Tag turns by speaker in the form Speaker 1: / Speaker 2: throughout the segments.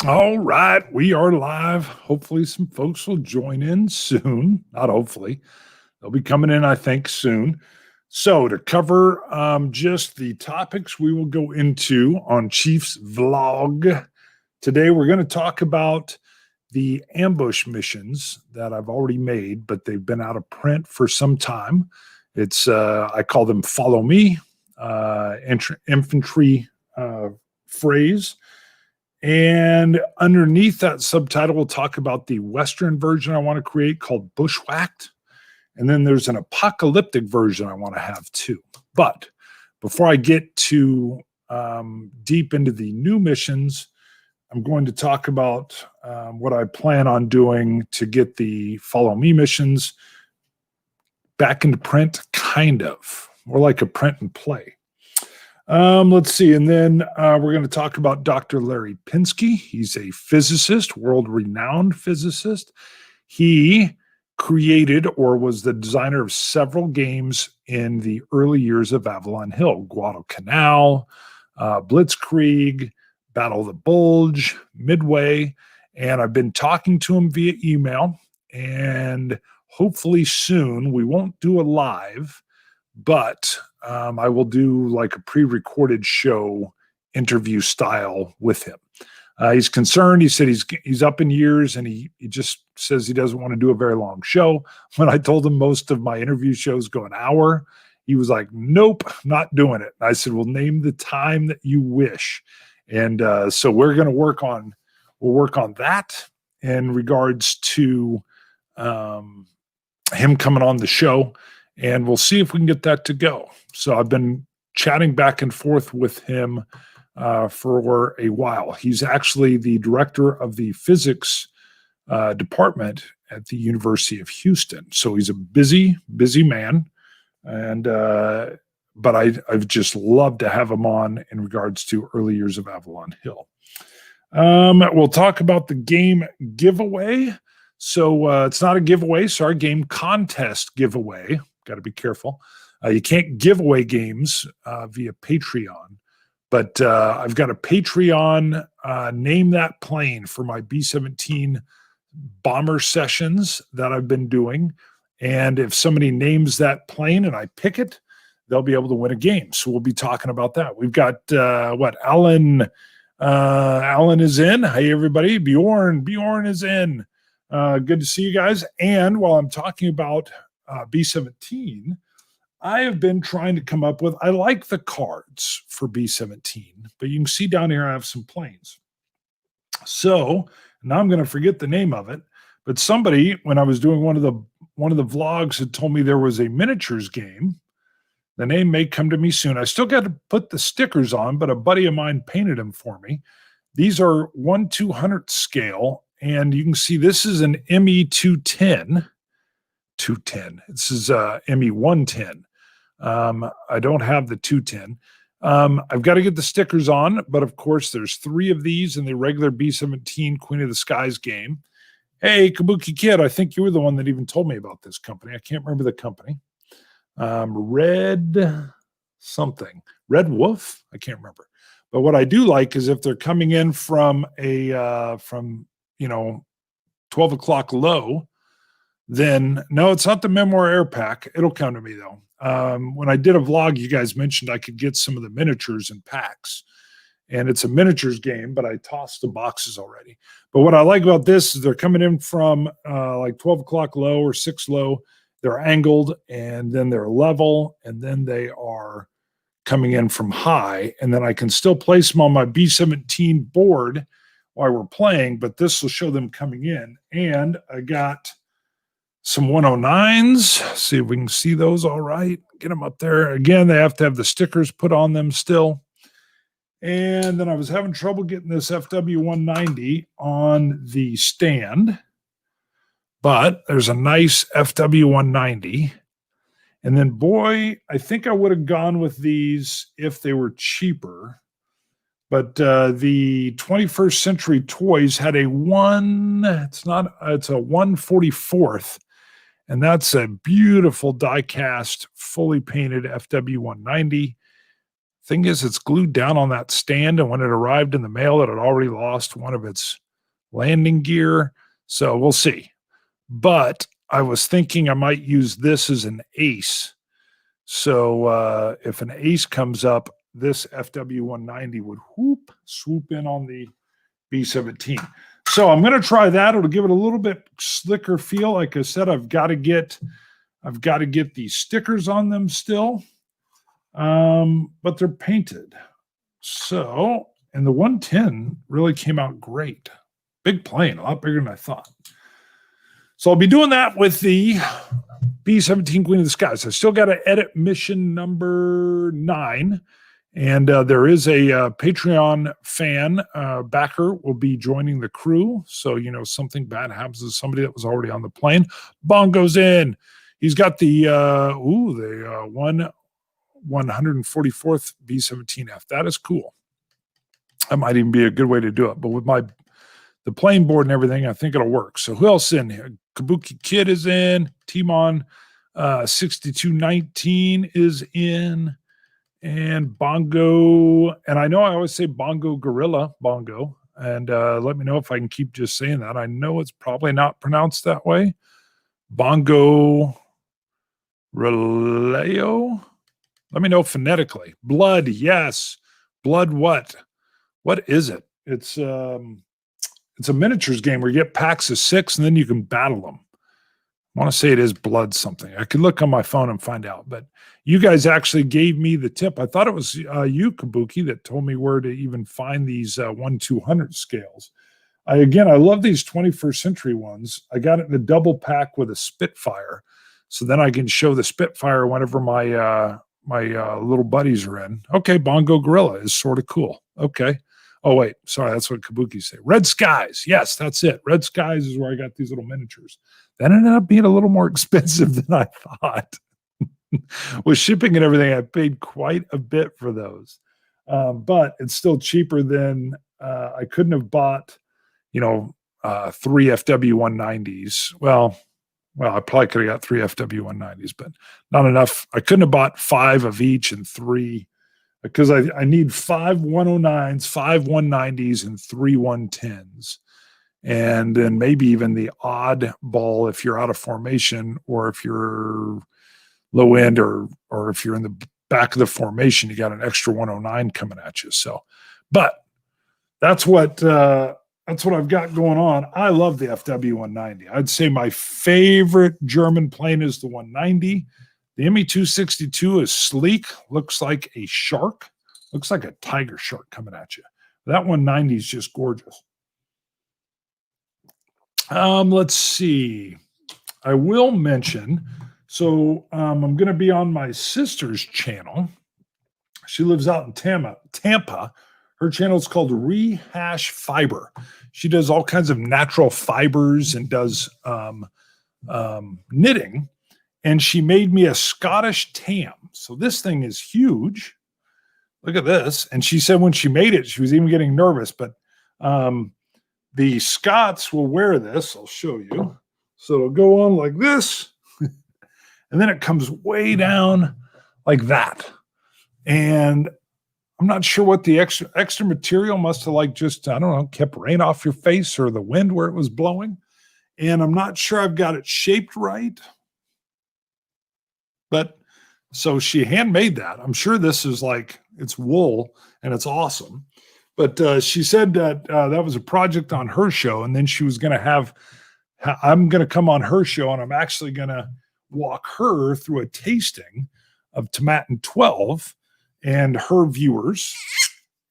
Speaker 1: All right, we are live. Hopefully, some folks will join in soon. Not hopefully, they'll be coming in, I think, soon. So, to cover just the topics we will go into on Chief's vlog today, we're going to talk about the ambush missions that I've already made, but they've been out of print for some time. I call them "Follow Me" infantry phrase. And underneath that subtitle, we'll talk about the Western version I want to create called Bushwhacked. And then there's an apocalyptic version I want to have too. But before I get too deep into the new missions, I'm going to talk about what I plan on doing to get the Follow Me missions back into print, kind of, more like a print and play. Let's see. And then we're going to talk about Dr. Larry Pinsky. He's a physicist, world-renowned physicist. He created or was the designer of several games in the early years of Avalon Hill: Guadalcanal, Blitzkrieg, Battle of the Bulge, Midway. And I've been talking to him via email. And hopefully soon, we won't do a live, but I will do like a pre-recorded show interview style with him. He's concerned. He said he's up in years, and he just says he doesn't want to do a very long show. When I told him most of my interview shows go an hour, he was like, "Nope, not doing it." I said, "Well, name the time that you wish." And so we'll work on that in regards to him coming on the show. And we'll see if we can get that to go. So I've been chatting back and forth with him for a while. He's actually the director of the physics department at the University of Houston. So he's a busy, busy man. And but I've just loved to have him on in regards to early years of Avalon Hill. We'll talk about the game giveaway. So it's not a giveaway, sorry, game contest giveaway. Got to be careful. You can't give away games via Patreon, but I've got a Patreon name that plane for my B-17 bomber sessions that I've been doing. And if somebody names that plane and I pick it, they'll be able to win a game. So we'll be talking about that. We've got Alan is in. Hey, everybody. Bjorn is in. Good to see you guys. And while I'm talking about B-17, I have been trying to come up with, I like the cards for B-17, but you can see down here I have some planes. So now I'm going to forget the name of it, but somebody, when I was doing one of the vlogs, had told me there was a miniatures game. The name may come to me soon. I still got to put the stickers on, but a buddy of mine painted them for me. These are 1/200th scale, and you can see this is an ME-210. 210. This is ME-110. I don't have the 210. I've got to get the stickers on, but of course there's 3 of these in the regular B-17 Queen of the Skies game. Hey, Kabuki Kid, I think you were the one that even told me about this company. I can't remember the company. Red something. Red Wolf? I can't remember. But what I do like is if they're coming in from 12 o'clock low, then no, it's not the Memoir Air Pack. It'll come to me though. When I did a vlog, you guys mentioned I could get some of the miniatures in packs, and it's a miniatures game, but I tossed the boxes already. But what I like about this is they're coming in from like 12 o'clock low or 6 low. They're angled, and then they're level, and then they are coming in from high, and then I can still place them on my B-17 board while we're playing, but this will show them coming in. And I got some 109s. See if we can see those all right. Get them up there. Again, they have to have the stickers put on them still. And then I was having trouble getting this FW190 on the stand, but there's a nice FW190. And then, boy, I think I would have gone with these if they were cheaper. But the 21st Century Toys had it's a 1/44th. And that's a beautiful die-cast, fully painted FW190. Thing is, it's glued down on that stand, and when it arrived in the mail, it had already lost one of its landing gear. So we'll see. But I was thinking I might use this as an ace. So if an ace comes up, this FW190 would swoop in on the B17. So I'm going to try that. It'll give it a little bit slicker feel. Like I said, I've got to get these stickers on them still, but they're painted. So, and the 110 really came out great. Big plane, a lot bigger than I thought. So I'll be doing that with the B-17 Queen of the Skies. I still got to edit mission number 9. And there is a Patreon fan backer will be joining the crew. So, something bad happens to somebody that was already on the plane. Bongo's in. He's got the 144th B-17F. That is cool. That might even be a good way to do it. But with the plane board and everything, I think it'll work. So who else in here? Kabuki Kid is in. Timon 6219 is in. And Bongo, and I know I always say Bongo Gorilla, Bongo. And let me know if I can keep just saying that. I know it's probably not pronounced that way. Bongo Releo. Let me know phonetically. Blood, yes. Blood what? What is it? It's a miniatures game where you get packs of 6 and then you can battle them. I want to say it is Blood something. I could look on my phone and find out. But you guys actually gave me the tip. I thought it was you, Kabuki, that told me where to even find these 1/200 scales. I love these 21st century ones. I got it in a double pack with a Spitfire. So then I can show the Spitfire whenever my little buddies are in. Okay, Bongo Gorilla is sort of cool. Okay. Oh, wait. Sorry, that's what Kabuki said. Red Skies. Yes, that's it. Red Skies is where I got these little miniatures. That ended up being a little more expensive than I thought. With shipping and everything, I paid quite a bit for those. But it's still cheaper than I couldn't have bought, 3 FW190s. Well, I probably could have got 3 FW190s, but not enough. I couldn't have bought 5 of each and 3 because I need 5 109s, 5 190s, and 3 110s. And then maybe even the odd ball if you're out of formation or if you're low end or if you're in the back of the formation, you got an extra 109 coming at you. So, but that's what I've got going on. I love the FW190. I'd say my favorite German plane is the 190. The ME-262 is sleek, looks like a shark, looks like a tiger shark coming at you. That 190 is just gorgeous. Let's see. I will mention, so I'm going to be on my sister's channel. She lives out in Tampa. Her channel is called Rehash Fiber. She does all kinds of natural fibers and does knitting. And she made me a Scottish tam. So this thing is huge. Look at this. And she said when she made it, she was even getting nervous. But the Scots will wear this. I'll show you. So it'll go on like this. And then it comes way down like that. And I'm not sure what the extra material must have kept rain off your face or the wind where it was blowing. And I'm not sure I've got it shaped right. But so she handmade that. I'm sure this is it's wool and it's awesome. But she said that that was a project on her show. And then she was going to I'm going to come on her show and I'm actually going to walk her through a tasting of Tomatin 12 and her viewers.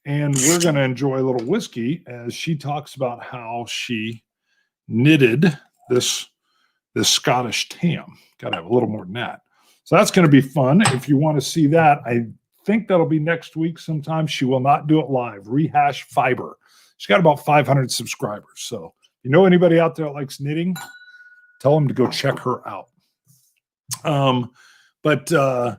Speaker 1: And we're going to enjoy a little whiskey as she talks about how she knitted this Scottish tam. Got to have a little more than that. So that's going to be fun. If you want to see that, I think that'll be next week sometime. She will not do it live. Rehash Fiber. She's got about 500 subscribers. So if you know anybody out there that likes knitting, tell them to go check her out. But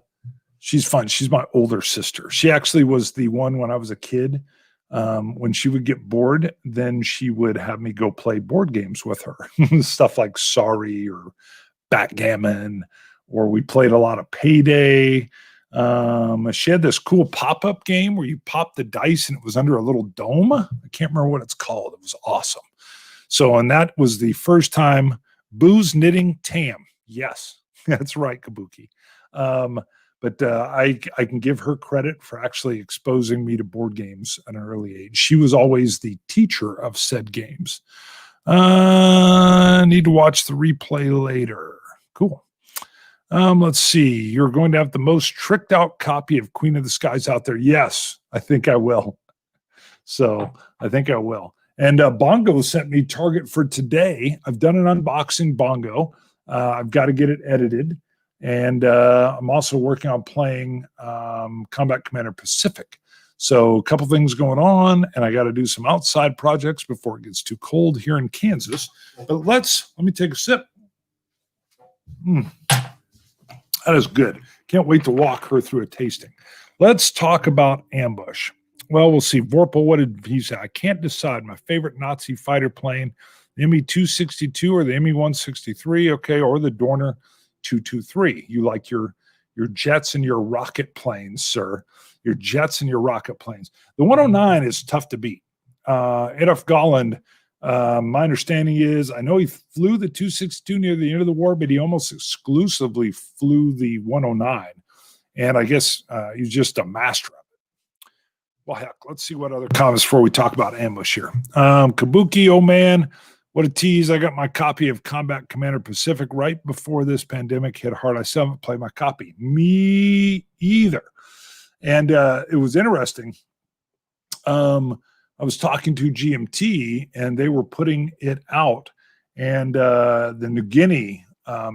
Speaker 1: she's fun. She's my older sister. She actually was the one when I was a kid. When she would get bored, then she would have me go play board games with her. Stuff like Sorry or Backgammon, or we played a lot of Payday. She had this cool pop-up game where you pop the dice and it was under a little dome. I can't remember what it's called. It was awesome. So, and that was the first time. Booze Knitting Tam. Yes, that's right, Kabuki. But I can give her credit for actually exposing me to board games at an early age. She was always the teacher of said games. Need to watch the replay later. Cool. Let's see. You're going to have the most tricked out copy of Queen of the Skies out there. Yes, I think I will. So I think I will. And Bongo sent me Target for today. I've done an unboxing Bongo. I've got to get it edited. And I'm also working on playing Combat Commander Pacific. So a couple things going on, and I got to do some outside projects before it gets too cold here in Kansas. But let me take a sip. That is good. Can't wait to walk her through a tasting. Let's talk about Ambush. Well, we'll see. Vorpal, what did he say? I can't decide. My favorite Nazi fighter plane, the Me-262 or the Me-163, okay, or the Dorner 223. You like your jets and your rocket planes, sir. Your jets and your rocket planes. The 109 is tough to beat. Adolf Golland, my understanding is, I know he flew the 262 near the end of the war, but he almost exclusively flew the 109. And I guess he's just a master of it. Well, heck, let's see what other comments before we talk about Ambush here. Kabuki, oh man, what a tease. I got my copy of Combat Commander Pacific right before this pandemic hit hard. I still haven't played my copy. Me either. And it was interesting. I was talking to GMT, and they were putting it out, and the New Guinea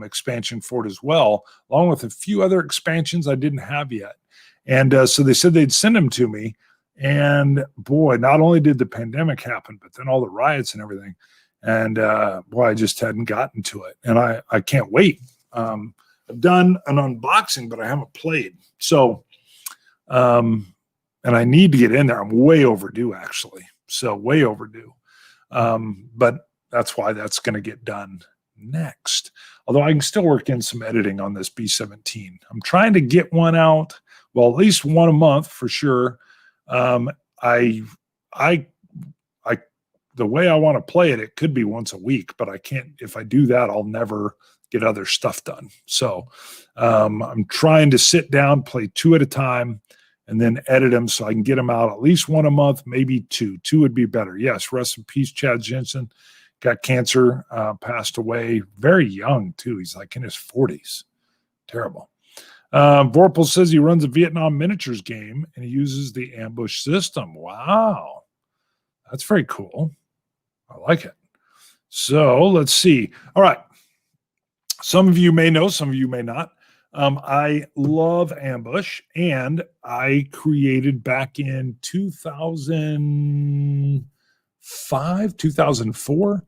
Speaker 1: expansion for it as well, along with a few other expansions I didn't have yet. And so they said they'd send them to me. And boy, not only did the pandemic happen, but then all the riots and everything. And boy, I just hadn't gotten to it. And I can't wait. I've done an unboxing, but I haven't played. So, and I need to get in there. I'm way overdue, actually. So way overdue. But that's why that's going to get done next. Although I can still work in some editing on this B-17. I'm trying to get one out. Well, at least one a month for sure. The way I want to play it, it could be once a week, but I can't. If I do that, I'll never get other stuff done. So I'm trying to sit down, play two at a time, and then edit them so I can get them out at least one a month, maybe two. Two would be better. Yes, rest in peace, Chad Jensen. Got cancer, passed away very young, too. He's like in his 40s. Terrible. Vorpal says he runs a Vietnam miniatures game, and he uses the Ambush system. Wow. That's very cool. I like it. So let's see. All right. Some of you may know, some of you may not. I love Ambush, and I created back in 2005, 2004.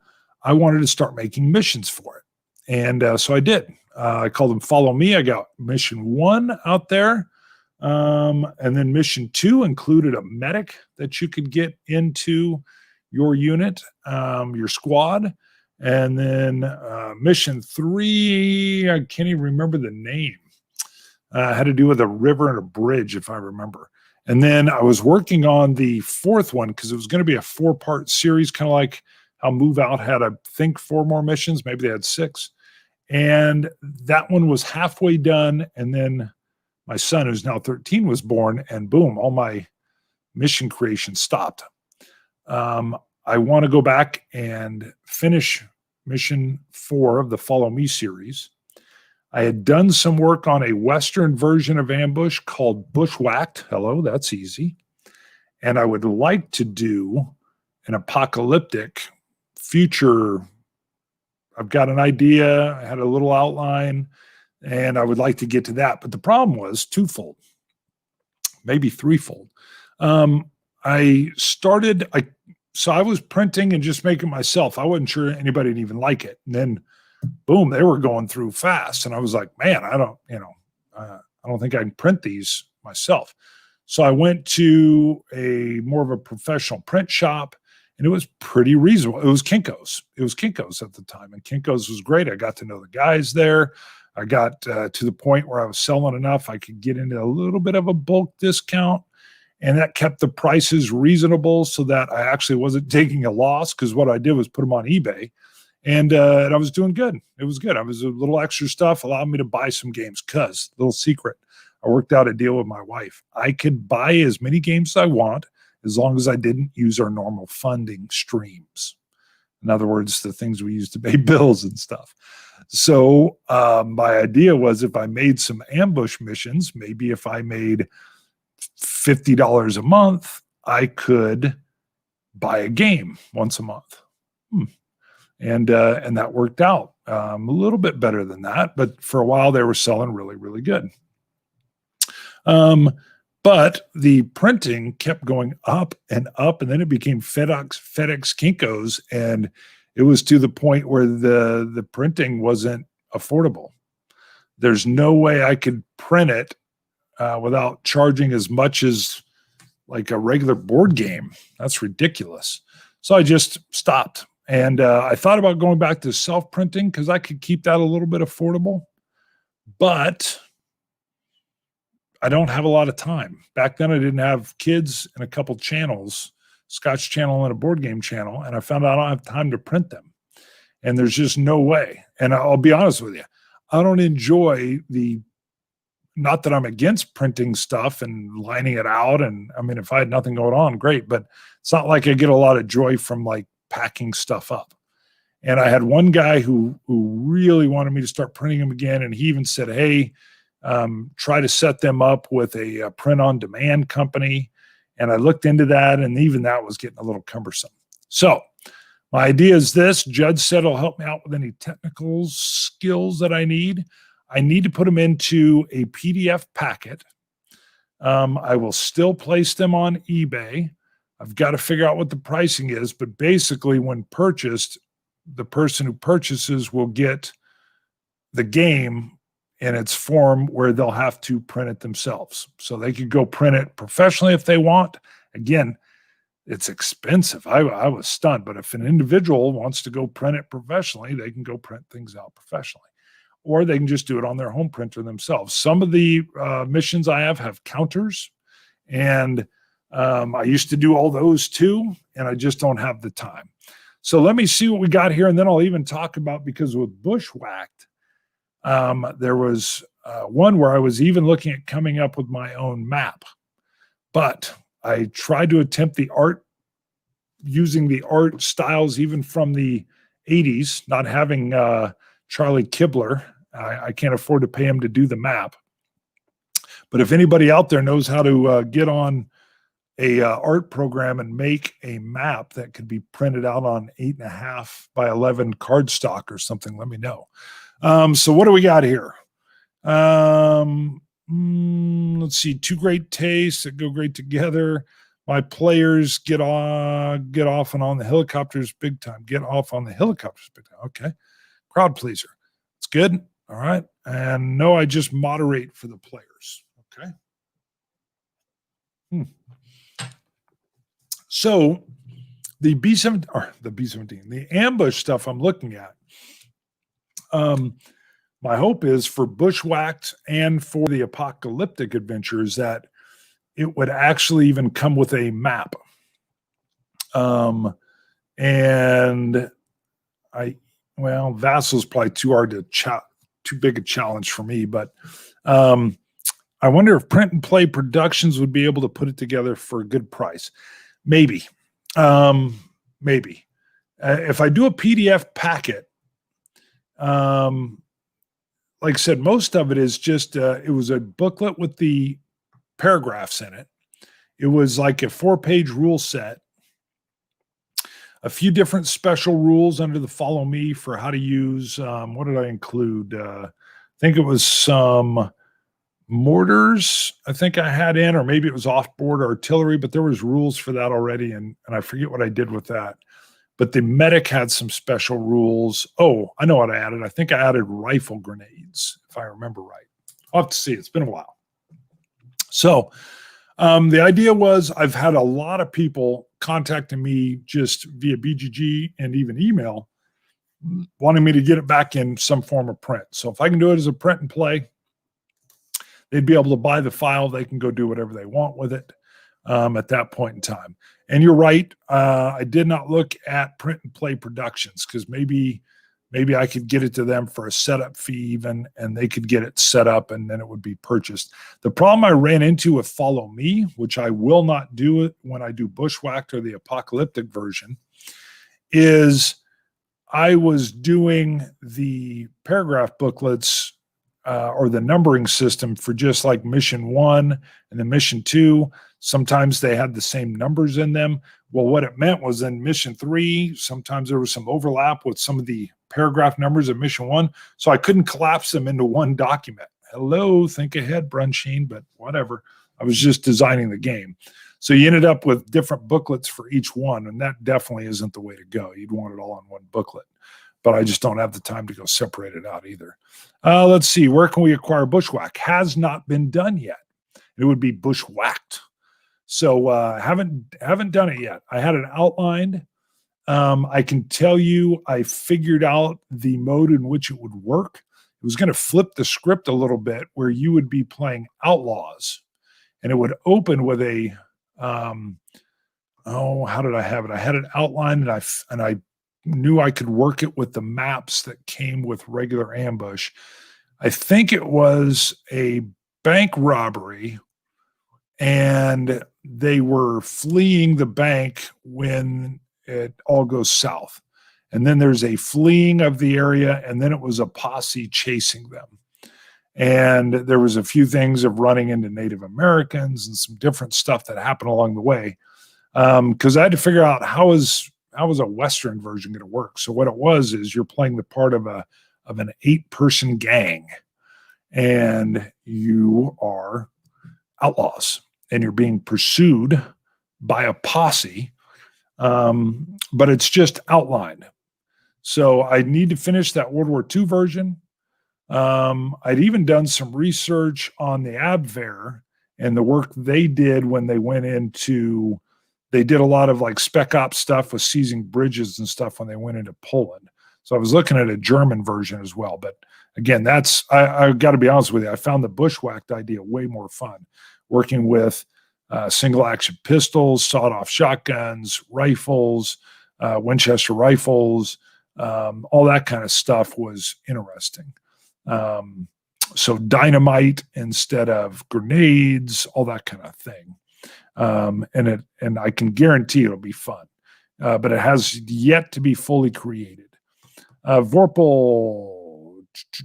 Speaker 1: I wanted to start making missions for it. And so I did. I called them Follow Me. I got mission 1 out there. And then mission 2 included a medic that you could get into your unit, your squad. And then mission 3, I can't even remember the name. Had to do with a river and a bridge, if I remember. And then I was working on the 4th one because it was going to be a 4-part series, kind of like how Move Out had, I think, 4 more missions. Maybe they had 6. And that one was halfway done. And then my son, who's now 13, was born, and boom, all my mission creation stopped. I want to go back and finish mission 4 of the Follow Me series. I had done some work on a Western version of Ambush called Bushwhacked. Hello, that's easy. And I would like to do an apocalyptic future. I've got an idea. I had a little outline, and I would like to get to that. But the problem was twofold, maybe threefold. So I was printing and just making myself. I wasn't sure anybody would even like it. And then, boom, they were going through fast. And I was like, man, I don't think I can print these myself. So I went to a more of a professional print shop, and it was pretty reasonable. It was Kinko's. It was Kinko's at the time, and Kinko's was great. I got to know the guys there. I got to the point where I was selling enough I could get into a little bit of a bulk discount, and that kept the prices reasonable so that I actually wasn't taking a loss, because what I did was put them on eBay, and I was doing good. It was good. I was a little extra stuff allowed me to buy some games, because little secret, I worked out a deal with my wife. I could buy as many games as I want as long as I didn't use our normal funding streams. In other words, the things we use to pay bills and stuff. So my idea was, if I made some ambush missions, maybe if I made $50 a month, I could buy a game once a month. And that worked out a little bit better than that. But for a while, they were selling really, really good. But the printing kept going up, and then it became FedEx Kinko's, and it was to the point where the printing wasn't affordable. There's no way I could print it without charging as much as like a regular board game. That's ridiculous. So I just stopped, and I thought about going back to self-printing because I could keep that a little bit affordable, but I don't have a lot of time. Back then, I didn't have kids and a couple channels, Scotch channel and a board game channel, and I found out I don't have time to print them. And there's just no way. And I'll be honest with you, I don't enjoy not that I'm against printing stuff and lining it out. And I mean, if I had nothing going on, great. But it's not like I get a lot of joy from like packing stuff up. And I had one guy who really wanted me to start printing them again. And he even said, hey, try to set them up with a print on demand company. And I looked into that, and even that was getting a little cumbersome. So my idea is this: Judd said he'll help me out with any technical skills that I need. I need to put them into a PDF packet. I will still place them on eBay. I've got to figure out what the pricing is, but basically when purchased, the person who purchases will get the game in its form where they'll have to print it themselves. So they could go print it professionally if they want. Again, it's expensive. I was stunned, but if an individual wants to go print it professionally, they can go print things out professionally, or they can just do it on their home printer themselves. Some of the missions I have counters, and I used to do all those too, and I just don't have the time. So let me see what we got here, and then I'll even talk about, because with Bushwhacked, there was one where I was even looking at coming up with my own map, but I tried to attempt the art, using the art styles even from the 80s, not having Charlie Kibler. I can't afford to pay him to do the map. But if anybody out there knows how to get on a art program and make a map that could be printed out on 8.5 by 11 cardstock or something, let me know. So what do we got here? Let's see. Two great tastes that go great together. My players get off and on the helicopters big time. Get off on the helicopters big time. Okay. Crowd pleaser. It's good. All right. And no, I just moderate for the players. Okay. So the B-17, the ambush stuff I'm looking at. My hope is for Bushwhacked and for the apocalyptic adventures that it would actually even come with a map. And Vassal's probably too big a challenge for me, but I wonder if Print and Play Productions would be able to put it together for a good price. Maybe. Maybe. If I do a PDF packet, like I said, most of it is just, it was a booklet with the paragraphs in it. It was like a 4-page rule set, a few different special rules under the follow me for how to use, what did I include? I think it was some mortars I think I had in, or maybe it was off-board artillery, but there was rules for that already, and I forget what I did with that. But the medic had some special rules. Oh, I know what I added. I think I added rifle grenades, if I remember right. I'll have to see. It's been a while. So the idea was, I've had a lot of people contacting me just via BGG and even email wanting me to get it back in some form of print. So if I can do it as a print and play, they'd be able to buy the file. They can go do whatever they want with it at that point in time. And you're right. I did not look at Print and Play Productions because maybe I could get it to them for a setup fee even, and they could get it set up and then it would be purchased. The problem I ran into with Follow Me, which I will not do it when I do Bushwhacked or the apocalyptic version, is I was doing the paragraph booklets or the numbering system for just like mission 1 and then mission 2. Sometimes they had the same numbers in them. Well, what it meant was in mission 3, sometimes there was some overlap with some of the paragraph numbers of mission 1. So I couldn't collapse them into one document. Hello, think ahead, Brunsheen, but whatever. I was just designing the game. So you ended up with different booklets for each one, and that definitely isn't the way to go. You'd want it all on one booklet. But I just don't have the time to go separate it out either. Let's see. Where can we acquire Bushwhack? Has not been done yet. It would be Bushwhacked. So haven't done it yet. I had it outlined. I can tell you I figured out the mode in which it would work. It was going to flip the script a little bit where you would be playing Outlaws. And it would open with a, how did I have it? I had it outlined and I knew I could work it with the maps that came with regular Ambush. I think it was a bank robbery and they were fleeing the bank when it all goes south. And then there's a fleeing of the area, and then it was a posse chasing them. And there was a few things of running into Native Americans and some different stuff that happened along the way. Because I had to figure out how is a Western version going to work. So what it was is you're playing the part of an 8-person gang, and you are outlaws, and you're being pursued by a posse, but it's just outlined. So I need to finish that World War II version. I'd even done some research on the Abwehr and the work they did when they went into, they did a lot of like spec ops stuff with seizing bridges and stuff when they went into Poland. So I was looking at a German version as well. But again, I got to be honest with you, I found the Bushwhacked idea way more fun, working with single action pistols, sawed off shotguns, rifles, Winchester rifles, all that kind of stuff was interesting. So dynamite instead of grenades, all that kind of thing. And I can guarantee it'll be fun, but it has yet to be fully created. Vorpal,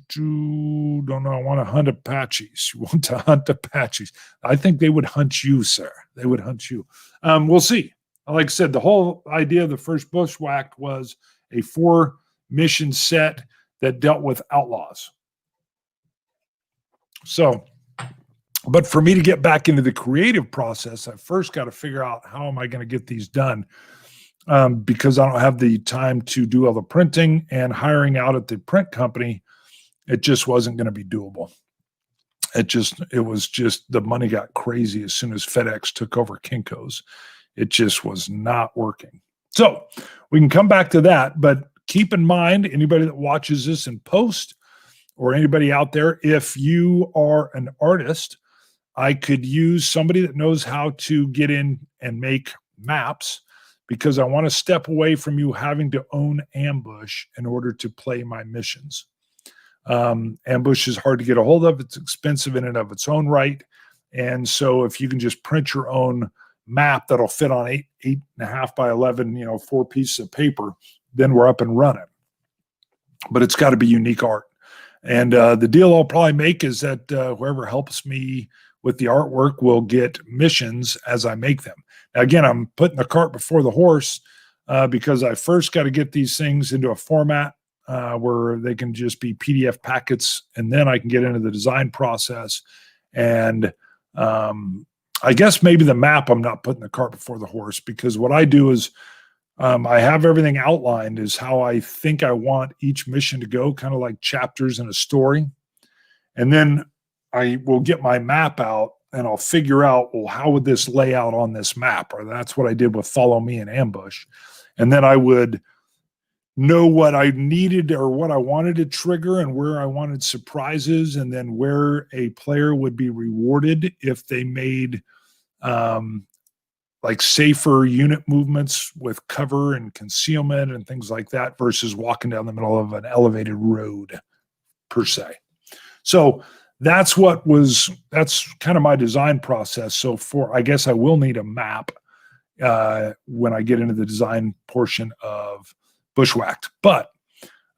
Speaker 1: don't know. I want to hunt Apaches. You want to hunt Apaches? I think they would hunt you, sir. They would hunt you. We'll see. Like I said, the whole idea of the first Bushwhacked was a 4-mission set that dealt with outlaws. So, but for me to get back into the creative process, I first got to figure out how am I going to get these done, because I don't have the time to do all the printing, and hiring out at the print company, it just wasn't going to be doable. It was just the money got crazy as soon as FedEx took over Kinko's. It just was not working. So we can come back to that, but keep in mind, anybody that watches this in post or anybody out there, if you are an artist, I could use somebody that knows how to get in and make maps, because I want to step away from you having to own Ambush in order to play my missions. Ambush is hard to get a hold of. It's expensive in and of its own right. And so if you can just print your own map that'll fit on 8.5 by 11, 4 pieces of paper, then we're up and running. But it's got to be unique art. And the deal I'll probably make is that whoever helps me with the artwork will get missions as I make them. Now, again, I'm putting the cart before the horse because I first got to get these things into a format where they can just be PDF packets, and then I can get into the design process. And I guess maybe the map, I'm not putting the cart before the horse, because what I do is I have everything outlined is how I think I want each mission to go, kind of like chapters in a story. And then I will get my map out and I'll figure out, well, how would this lay out on this map? Or that's what I did with Follow Me and Ambush. And then I would know what I needed or what I wanted to trigger and where I wanted surprises, and then where a player would be rewarded if they made like safer unit movements with cover and concealment and things like that versus walking down the middle of an elevated road per se. So that's kind of my design process. So I guess I will need a map when I get into the design portion of Bushwhacked, but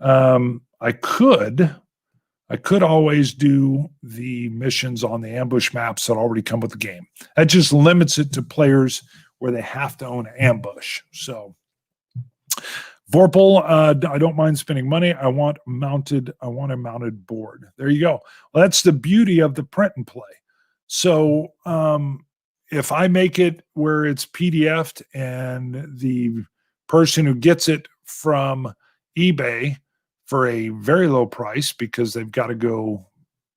Speaker 1: I could always do the missions on the ambush maps that already come with the game. That just limits it to players where they have to own ambush. So Vorpal, I don't mind spending money. I want a mounted board. There you go. Well, that's the beauty of the print and play. So if I make it where it's PDF'd and the person who gets it from eBay for a very low price because they've got to go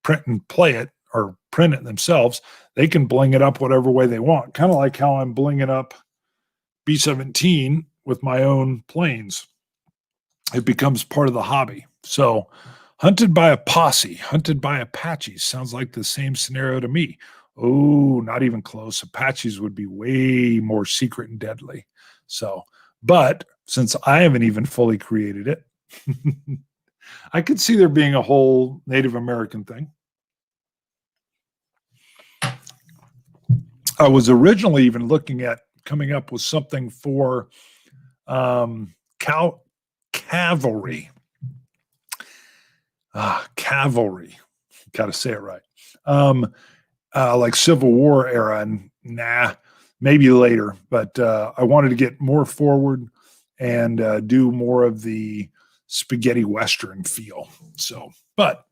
Speaker 1: print and play it or print it themselves, they can bling it up whatever way they want. Kind of like how I'm blinging up B-17 with my own planes. It becomes part of the hobby. So hunted by a posse, hunted by Apaches. Sounds like the same scenario to me. Oh, not even close. Apaches would be way more secret and deadly. So, but since I haven't even fully created it, I could see there being a whole Native American thing. I was originally even looking at coming up with something for cavalry. Cavalry. Got to say it right. Like Civil War era, and maybe later. But I wanted to get more forward and do more of the spaghetti Western feel. So, but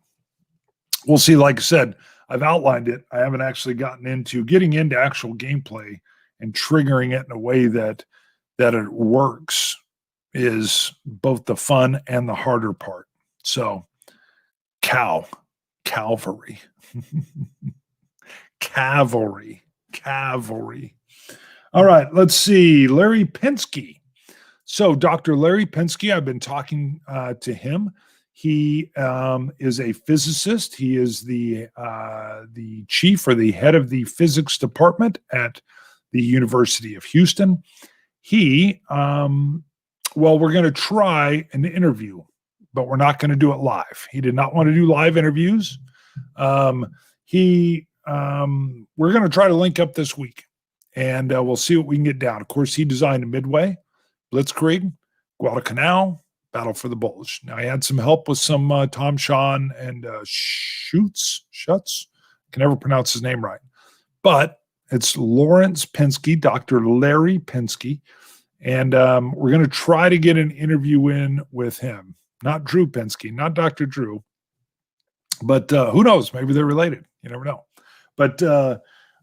Speaker 1: we'll see. Like I said, I've outlined it. I haven't actually gotten into getting into actual gameplay and triggering it in a way that it works is both the fun and the harder part. So cavalry. Cavalry. All right, let's see. Larry Pinsky. So Dr. Larry Pinsky, I've been talking to him. He is a physicist. He is the chief or the head of the physics department at the University of Houston. He, we're going to try an interview, but we're not going to do it live. He did not want to do live interviews. We're going to try to link up this week, and we'll see what we can get down. Of course, he designed a Midway, Blitzkrieg, Guadalcanal, Battle for the Bulge. Now, I had some help with some Tom Shawn and Schutz. Can never pronounce his name right. But it's Lawrence Pinsky, Dr. Larry Pinsky, and we're going to try to get an interview in with him. Not Drew Pinsky, not Dr. Drew, but who knows? Maybe they're related. You never know. But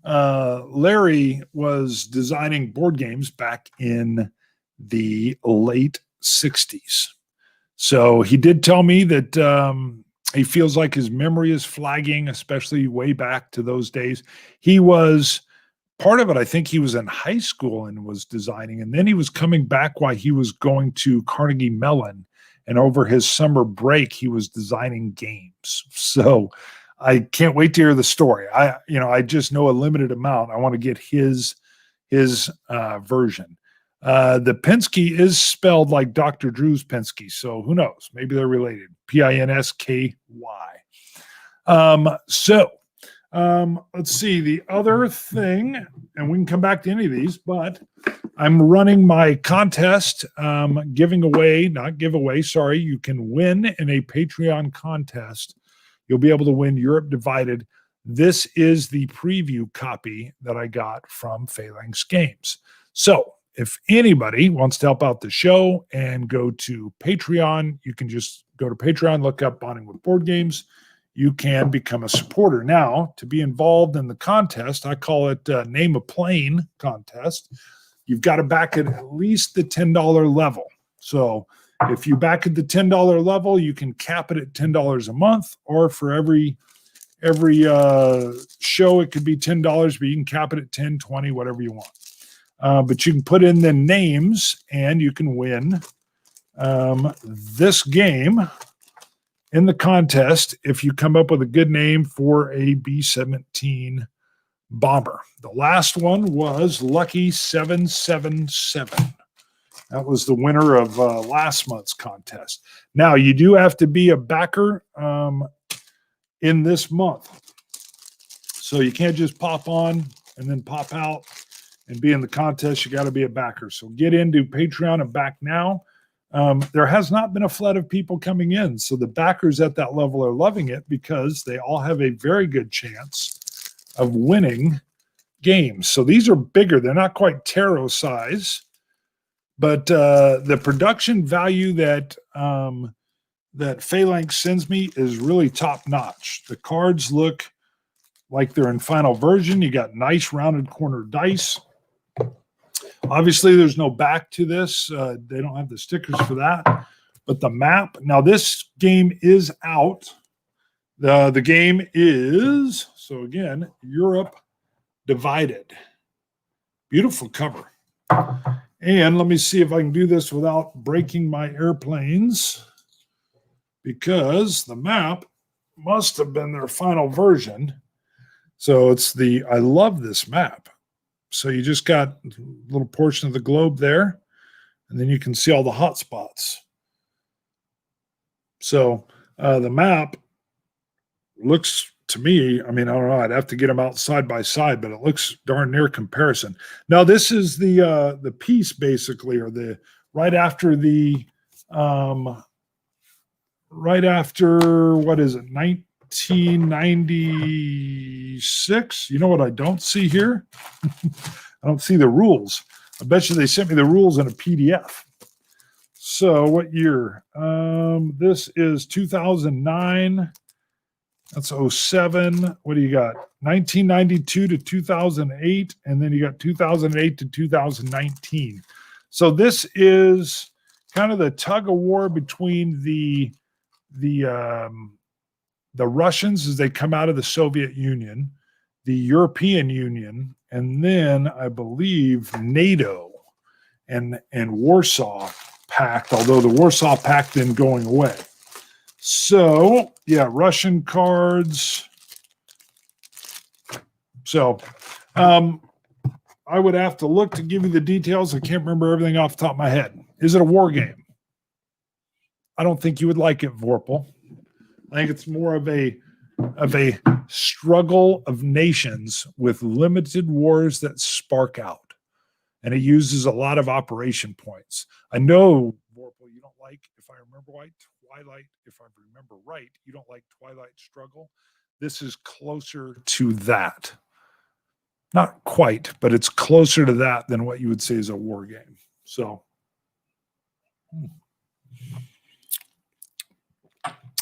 Speaker 1: Larry was designing board games back in the late 60s. So he did tell me that he feels like his memory is flagging, especially way back to those days. He was part of it. I think he was in high school and was designing, and then he was coming back while he was going to Carnegie Mellon. And over his summer break, he was designing games. So I can't wait to hear the story. I just know a limited amount. I want to get his version. The Pinsky is spelled like Dr. Drew's Pinsky, so who knows? Maybe they're related. Pinsky. Let's see the other thing, and we can come back to any of these, but I'm running my contest, giving away, not giveaway, sorry, you can win in a Patreon contest. You'll be able to win Europe Divided. This is the preview copy that I got from Phalanx Games. So if anybody wants to help out the show and go to Patreon, you can just go to Patreon, look up Bonding with Board Games. You can become a supporter. Now, to be involved in the contest, I call it Name a Plane contest. You've got to back at least the $10 level. So if you back at the $10 level, you can cap it at $10 a month, or for every show, it could be $10, but you can cap it at 10, 20, whatever you want. But you can put in the names and you can win this game in the contest if you come up with a good name for a B-17 bomber. The last one was Lucky 777. That was the winner of last month's contest. Now, you do have to be a backer in this month. So you can't just pop on and then pop out and be in the contest. You got to be a backer. So get into Patreon and back now. There has not been a flood of people coming in. So the backers at that level are loving it because they all have a very good chance of winning games. So these are bigger. They're not quite tarot size, but the production value that Phalanx sends me is really top notch. The cards look like they're in final version. You got nice rounded corner dice. Obviously, there's no back to this. They don't have the stickers for that. But the map, now this game is out. The game is, so again, Europe Divided. Beautiful cover. And let me see if I can do this without breaking my airplanes, because the map must have been their final version. So it's I love this map. So you just got a little portion of the globe there, and then you can see all the hot spots. So the map looks, to me, I mean, I don't know, I'd have to get them out side by side, but it looks darn near comparison. Now, this is the piece, basically, or the right after, what is it, 1996. You know what I don't see here? I don't see the rules. I bet you they sent me the rules in a PDF. So what year? This is 2009. That's 07. What do you got? 1992 to 2008, and then you got 2008 to 2019. So this is kind of the tug of war between the Russians as they come out of the Soviet Union, the European Union, and then I believe NATO and Warsaw Pact, although the Warsaw Pact then going away. So, yeah, Russian cards. So, I would have to look to give you the details. I can't remember everything off the top of my head. Is it a war game? I don't think you would like it, Vorpal. I think it's more of a struggle of nations with limited wars that spark out. And it uses a lot of operation points. I know, Vorpal, you don't like, if I remember right, Twilight, if I remember right, you don't like Twilight Struggle. This is closer to that. Not quite, but it's closer to that than what you would say is a war game. So,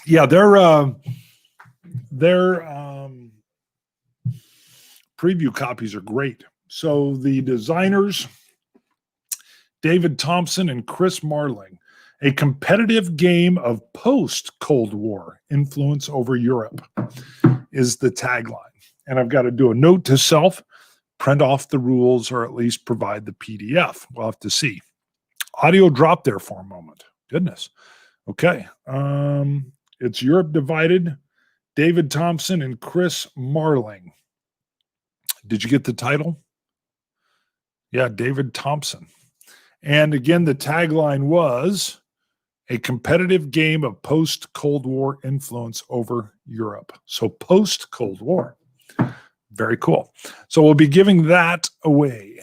Speaker 1: yeah, their preview copies are great. So the designers, David Thompson and Chris Marling, a competitive game of post-Cold War influence over Europe is the tagline. And I've got to do a note to self, print off the rules, or at least provide the PDF. We'll have to see. Audio dropped there for a moment. Goodness. Okay. It's Europe Divided, David Thompson and Chris Marling. Did you get the title? Yeah, David Thompson. And again, the tagline was a competitive game of post-Cold War influence over Europe. So post-Cold War. Very cool. So we'll be giving that away.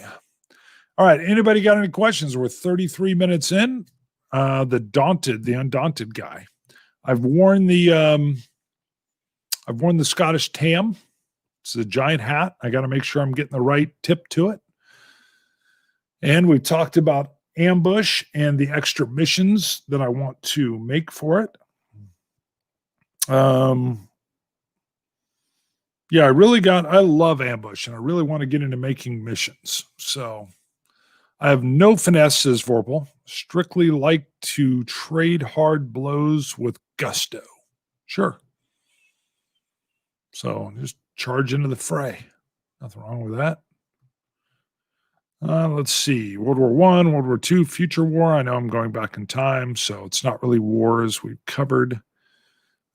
Speaker 1: All right. Anybody got any questions? We're 33 minutes in. The undaunted guy. I've worn the Scottish tam. It's a giant hat. I got to make sure I'm getting the right tip to it. And we talked about ambush and the extra missions that I want to make for it. Yeah, I love ambush, and I really want to get into making missions. So I have no finesse, says Vorpal. Strictly like to trade hard blows with gusto. Sure. So just charge into the fray. Nothing wrong with that. Let's see. World War One, World War Two, future war. I know I'm going back in time, so it's not really wars we've covered.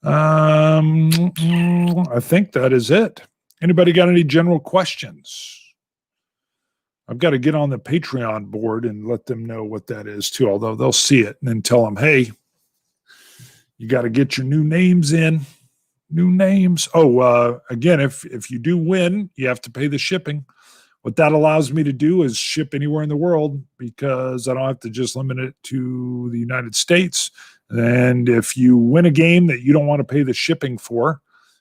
Speaker 1: I think that is it. Anybody got any general questions? I've got to get on the Patreon board and let them know what that is too, although they'll see it and then tell them, hey, you got to get your new names in. New names. Oh, again, if you do win, you have to pay the shipping. What that allows me to do is ship anywhere in the world because I don't have to just limit it to the United States. And if you win a game that you don't want to pay the shipping for,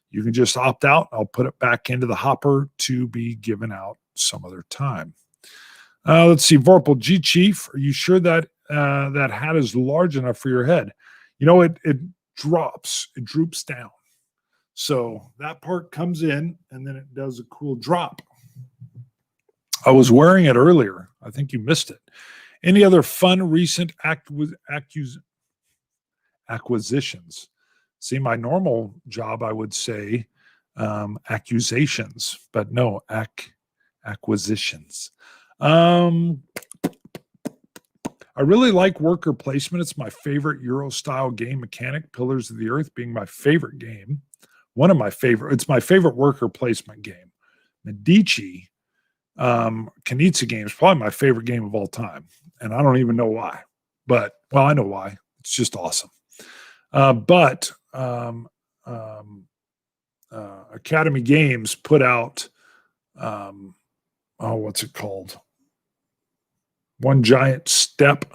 Speaker 1: you can just opt out. I'll put it back into the hopper to be given out some other time. Let's see, Vorpal G Chief, are you sure that that hat is large enough for your head? You know, it droops down. So that part comes in and then it does a cool drop. I was wearing it earlier. I think you missed it. Any other fun recent acquisitions? See, my normal job, I would say accusations, but no, acquisitions. I really like worker placement. It's my favorite Euro style game mechanic, Pillars of the Earth being my favorite game. One of my favorite, it's my favorite worker placement game. Medici, Knizia game is probably my favorite game of all time. And I don't even know why, but well, I know why. It's just awesome. But Academy Games put out, what's it called? One Giant Step.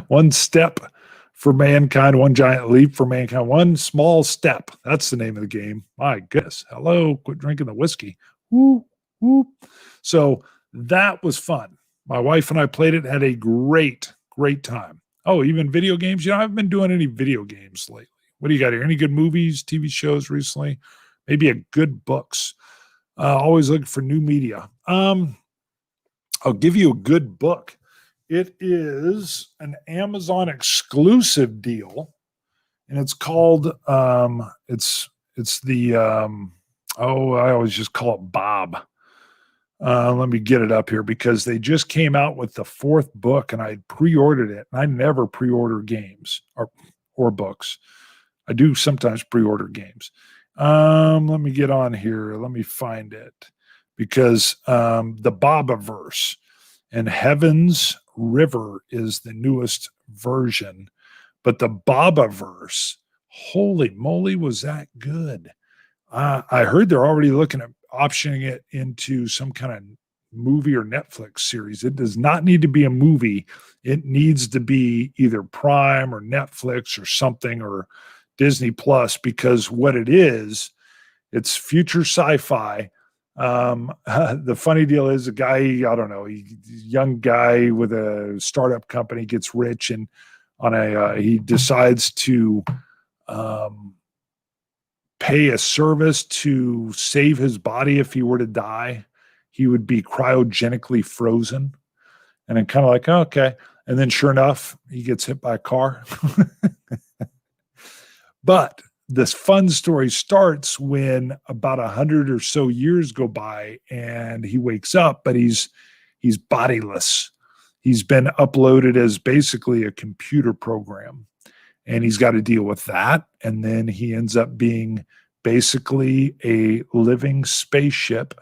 Speaker 1: One Step for Mankind, One Giant Leap for Mankind, One Small Step. That's the name of the game. My goodness. Hello, quit drinking the whiskey. Woo, woo. So that was fun. My wife and I played it, had a great time. Oh, even video games. You know, I haven't been doing any video games lately. What do you got here? Any good movies, TV shows recently? Maybe a good books. Always looking for new media. I'll give you a good book. It is an Amazon exclusive deal, and it's called it's the I always just call it Bob. Let me get it up here because they just came out with the 4th book, and I pre-ordered it. And I never pre-order games or books. I do sometimes pre-order games. Let me get on here. Let me find it because the Bobaverse and Heaven's River is the newest version, but the Bobaverse, holy moly, was that good. I heard they're already looking at optioning it into some kind of movie or Netflix series. It does not need to be a movie. It needs to be either Prime or Netflix or something or Disney Plus, because what it is, it's future sci-fi. The funny deal is a guy, I don't know, young guy with a startup company gets rich and he decides to pay a service to save his body. If he were to die, he would be cryogenically frozen. And I'm kind of like, oh, okay. And then sure enough, he gets hit by a car. But this fun story starts when about 100 or so years go by and he wakes up, but he's bodiless. He's been uploaded as basically a computer program, and he's got to deal with that. And then he ends up being basically a living spaceship.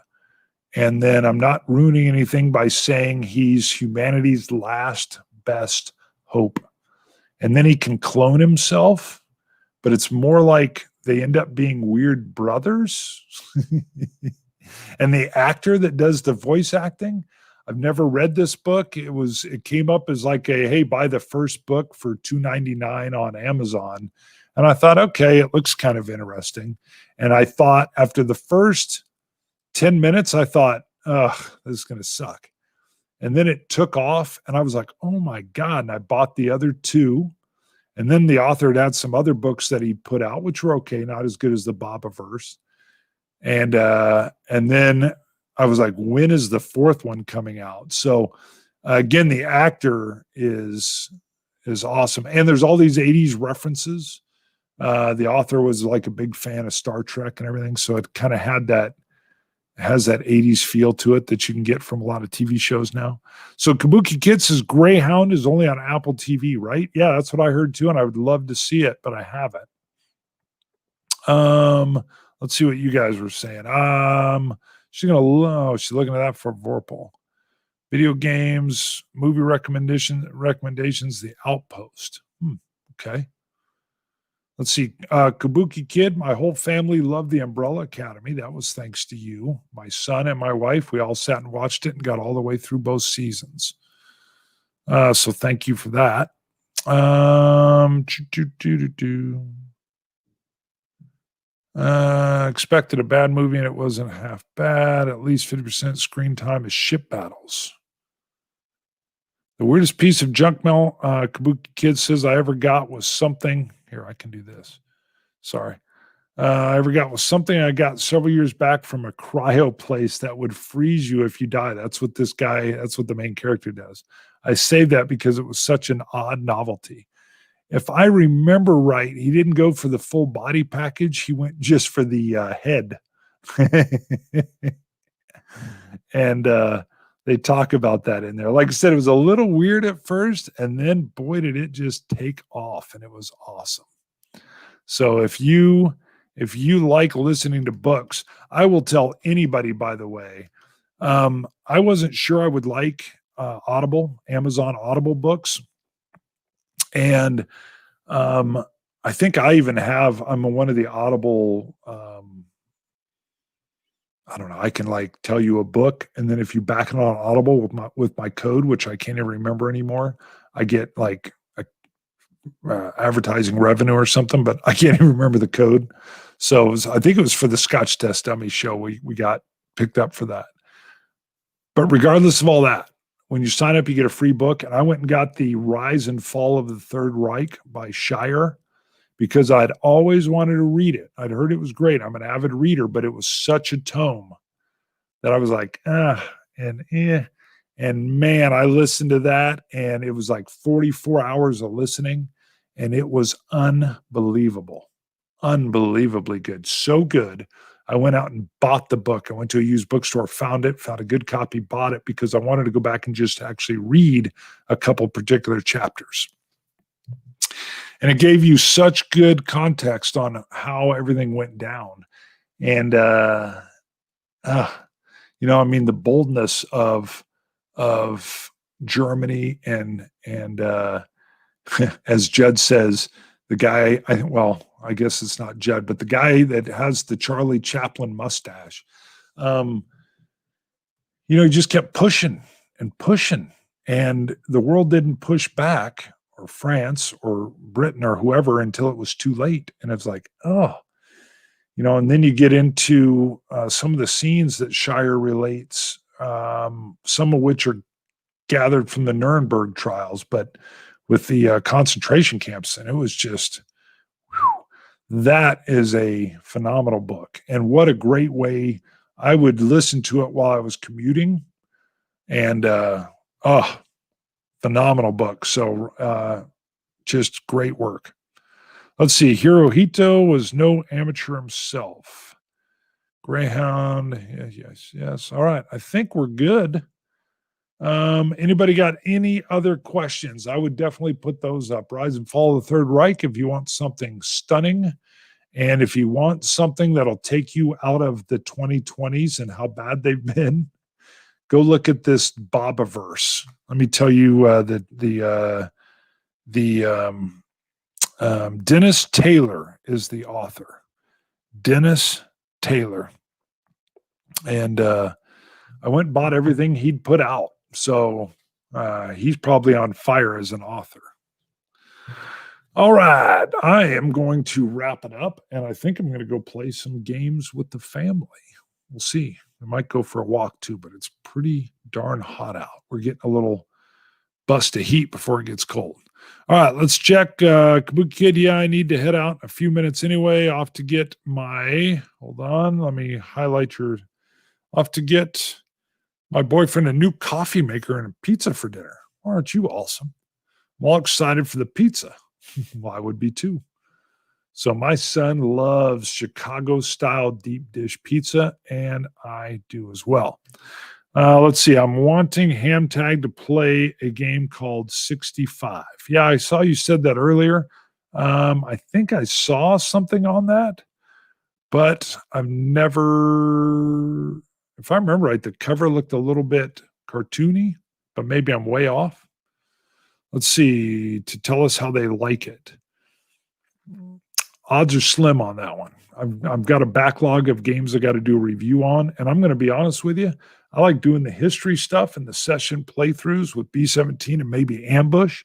Speaker 1: And then I'm not ruining anything by saying he's humanity's last best hope. And then he can clone himself, but it's more like they end up being weird brothers. And the actor that does the voice acting, I've never read this book. It came up as like hey, buy the first book for $2.99 on Amazon. And I thought, okay, it looks kind of interesting. And I thought after the first 10 minutes, I thought, ugh, this is going to suck. And then it took off and I was like, oh my God. And I bought the other 2. And then the author had some other books that he put out, which were okay, not as good as the Bobaverse. And then I was like, when is the 4th one coming out? So again, the actor is awesome. And there's all these 80s references. The author was like a big fan of Star Trek and everything. So it kind of had that has that 80s feel to it that you can get from a lot of TV shows now. So Kabuki Kid says Greyhound is only on Apple TV, right? Yeah, that's what I heard too, and I would love to see it, but I haven't. Let's see what you guys were saying. She's looking at that for Vorpal. Video games, movie recommendations, The Outpost. Okay. Let's see. Kabuki Kid, my whole family loved The Umbrella Academy. That was thanks to you. My son and my wife, we all sat and watched it and got all the way through both seasons. So thank you for that. Expected a bad movie and it wasn't half bad. At least 50% screen time is ship battles. The weirdest piece of junk mail Kabuki Kid says I ever got was something. Here, I can do this. Sorry. I ever got was something I got several years back from a cryo place that would freeze you if you die. That's what the main character does. I saved that because it was such an odd novelty. If I remember right, he didn't go for the full body package. He went just for the head. And they talk about that in there. Like I said, it was a little weird at first, and then boy, did it just take off, and it was awesome. So if you like listening to books, I will tell anybody, by the way, I wasn't sure I would like Amazon Audible books. And I think I even I'm one of the Audible, I don't know, I can like tell you a book, and then if you back it on Audible with my code, which I can't even remember anymore, I get like advertising revenue or something, but I can't even remember the code. So I think it was for the Scotch Test Dummy show. We got picked up for that. But regardless of all that, when you sign up, you get a free book. And I went and got The Rise and Fall of the Third Reich by Shire because I'd always wanted to read it. I'd heard it was great. I'm an avid reader, but it was such a tome that I was like, and man, I listened to that, and it was like 44 hours of listening, and it was unbelievable, unbelievably good. So good. I went out and bought the book. I went to a used bookstore, found a good copy, bought it because I wanted to go back and just actually read a couple particular chapters. And it gave you such good context on how everything went down. And, the boldness of Germany and as Judd says, the guy, I guess it's not Judd, but the guy that has the Charlie Chaplin mustache, he just kept pushing and pushing, and the world didn't push back, or France or Britain or whoever, until it was too late. And it's like, and then you get into some of the scenes that Shire relates, some of which are gathered from the Nuremberg trials, but with the concentration camps. And it was just, that is a phenomenal book. And what a great way. I would listen to it while I was commuting, and phenomenal book. So just great work. Let's see. Hirohito was no amateur himself. Greyhound. Yes. All right. I think we're good. Anybody got any other questions? I would definitely put those up. Rise and Fall of the Third Reich if you want something stunning. And if you want something that'll take you out of the 2020s and how bad they've been, go look at this Bobaverse. Let me tell you that Dennis Taylor is the author. Dennis Taylor. And I went and bought everything he'd put out. So he's probably on fire as an author. All right. I am going to wrap it up, and I think I'm going to go play some games with the family. We'll see. I might go for a walk too, but it's pretty darn hot out. We're getting a little bust of heat before it gets cold. All right, let's check. Kabuki Kid, yeah, I need to head out in a few minutes anyway. Off to get hold on, let me highlight off to get my boyfriend a new coffee maker and a pizza for dinner. Aren't you awesome? I'm all excited for the pizza. Well, I would be too. So my son loves Chicago-style deep dish pizza, and I do as well. Let's see. I'm wanting Ham Tag to play a game called 65. Yeah, I saw you said that earlier. I think I saw something on that, but I've never, if I remember right, the cover looked a little bit cartoony, but maybe I'm way off. Let's see, to tell us how they like it. Odds are slim on that one. I've got a backlog of games I got to do a review on, and I'm going to be honest with you. I like doing the history stuff and the session playthroughs with B17 and maybe Ambush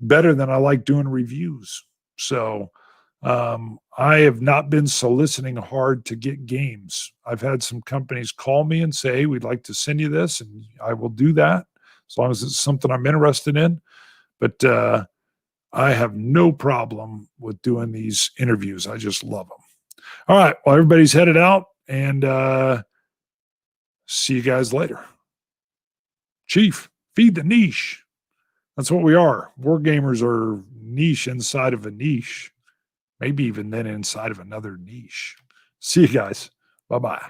Speaker 1: better than I like doing reviews. So I have not been soliciting hard to get games. I've had some companies call me and say, hey, we'd like to send you this, and I will do that as long as it's something I'm interested in. But I have no problem with doing these interviews. I just love them. All right. Well, everybody's headed out, and see you guys later. Chief, feed the niche. That's what we are. War gamers are niche inside of a niche, maybe even then inside of another niche. See you guys. Bye-bye.